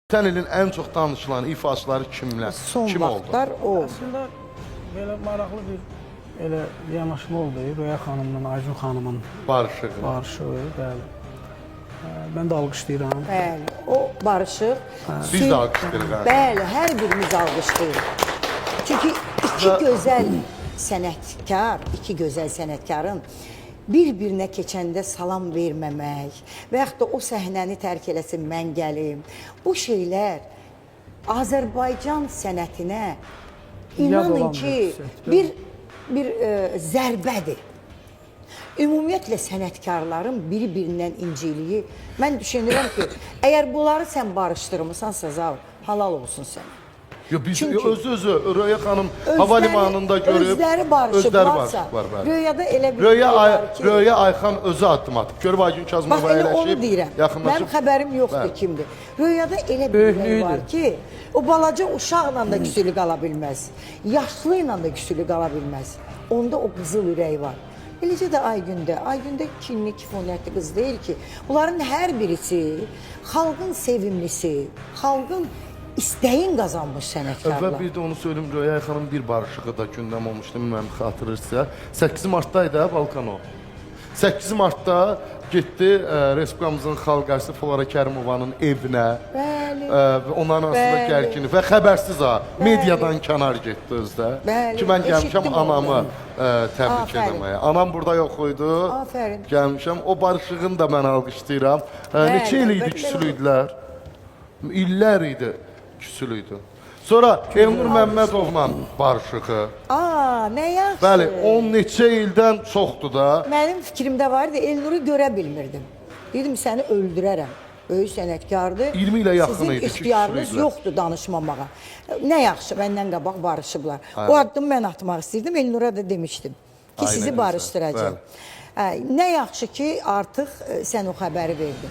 Sən ilin ən çox danışılan ifaçıları kimlər? Son Kim oldu? vaxtlar o. Aslında belə maraqlı bir elə yanaşma oldu. Röya xanımla Aycun xanımın Barışığı. barışı, bəli. Mən də alqışlayıram. Bəli, o barışıq. Biz də alqışlayırıq. hə. Bəli, hər birimiz alqışlayırıq. Çünki iki gözəl sənətkar, iki gözəl sənətkarın bir-birinə keçəndə salam verməmək və yaxud da o səhnəni tərk eləsin, mən gəlim. Bu şeylər Azərbaycan sənətinə inanın olan ki, bir sektör. bir zərbədir. Ümumiyyətlə sənətkarların biri-birindən inciliyi, mən düşünürəm ki, əgər bunları sən barışdırmısansa, Zaur, halal olsun sənə. Yo, biz Çünki özü Röya xanım havalimanında görüb özləri barışıblarsa, var, bəli. Röyada elə bir Röya şey var ki, Röya Ayxan özü addım atıb. Görüb Aygün bax Kazımova elə onu əyləşib, deyirəm. Mənim yaxınlaşıb. xəbərim yoxdur Bəli. kimdir. Röyada elə bir şey var ki, o balaca uşaqla da küsülü qala bilməz. Yaşlı ilə də küsülü qala bilməz. Onda o qızıl ürək var. Eləcə də Aygündə. Aygündə kinli, kifonətli qız deyil ki. Bunların hər birisi xalqın sevimlisi, xalqın istəyin qazanmış Və sənətkarlar. bir də onu söyləyim, Röya Ayxanın bir barışığı da gündəm olmuşdu, bilməm xatırlayırsınızsa. 8 martda idi Balkano. 8 martda getdi Respublikamızın xalq artisti Flora Kərimovanın evinə. Bəli. Və onların arasında Bəli. gərginlik və xəbərsiz ha, mediadan kənar getdi özdə. Bəli, Ki mən gəlmişəm eşitdim anamı ondan. təbrik Afərin. etməyə. Anam burada yox idi. Afərin. Gəlmişəm. O barışığını da mən alqışlayıram. Neçə il idi bəli. küsülüydülər? İllər idi küsülüydü. Sonra Elnur Məmmədovla barışığı. Nə yaxşı. Bəli, 10 neçə ildən çoxdur da. Mənim fikrimdə var idi, Elnur'u görə bilmirdim. Dedim, səni öldürərəm. Böyük sənətkardır. 20 ilə yaxın Sizin idi ki, ixtiyarınız küsülüydülər. yoxdur danışmamağa. Nə yaxşı, məndən qabaq barışıblar. Aynen. O addımı mən atmaq istəyirdim, Elnur'a da demişdim ki, Aynen sizi gözəl, barışdıracağım. Nə yaxşı ki, artıq sən o xəbəri verdin.